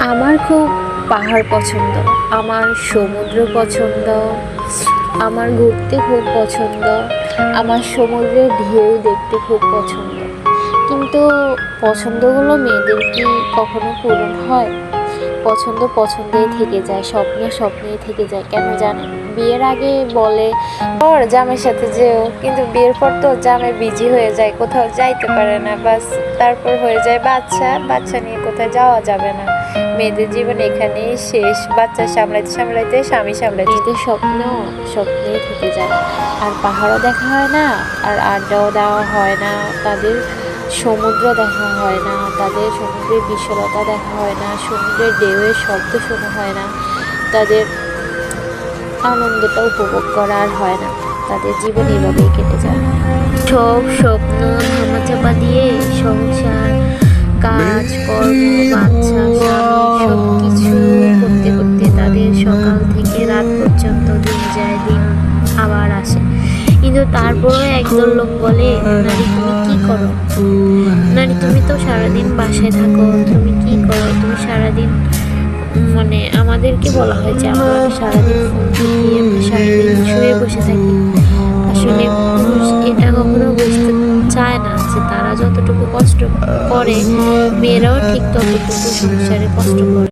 আমার খুব পাহাড় পছন্দ, আমার সমুদ্র পছন্দ, আমার ঘুরতে খুব পছন্দ, আমার সমুদ্রের ঢেউ দেখতে খুব পছন্দ। কিন্তু পছন্দগুলো মেয়েদের কি কখনো পূরণ হয়? পছন্দ পছন্দেই থেকে যায়, স্বপ্ন স্বপ্নেই থেকে যায়। কেন জানেন? বিয়ের আগে বলে পর জামের সাথে যেও, কিন্তু বিয়ের পর তো জামে বিজি হয়ে যায়, কোথাও যাইতে পারে না, বাস। তারপর হয়ে যায় বাচ্চা, বাচ্চা নিয়ে কোথায় যাওয়া যাবে না। মেয়েদের জীবন এখানেই শেষ, বাচ্চা সামলাইতে সামলাইতে স্বামী সামলাইতে। মেয়েদের স্বপ্ন স্বপ্নেই থেকে যায়। আর পাহাড়ও দেখা হয় না, আর আড্ডাও দেওয়া হয় না, তাদের সমুদ্র দেখা হয় না, তাদের সমুদ্রের বিশালতা দেখা হয় না, সমুদ্রের ঢেউয়ের শব্দ শোনা হয় না, তাদের আনন্দটা উপভোগ করা আর হয় না। তাদের জীবন এভাবেই কেটে যায়। সব স্বপ্ন ধামাচাপা দিয়ে সংসার, কাজ কর্ম, বাচ্চা, স্বামী সব কিছু করতে করতে তাদের সকাল থেকে রাত পর্যন্ত দিন যায়, দিন আবার আসে। কিন্তু তারপরে একদল লোক বলে, নারী তুমি কি করো? নারী তুমি তো সারাদিন বাসায় থাকো, তুমি কি করো? তুমি সারাদিন আমাদেরকে বলা হয় যে আমরা সারাদিন ফোন টিপি, আমরা সারাদিন শুয়ে বসে থাকি। আসলে পুরুষ এটা কখনো বুঝতে চায় না যে তারা যতটুকু কষ্ট করে, মেয়েরাও ঠিক ততটুকু সংসারে কষ্ট করে।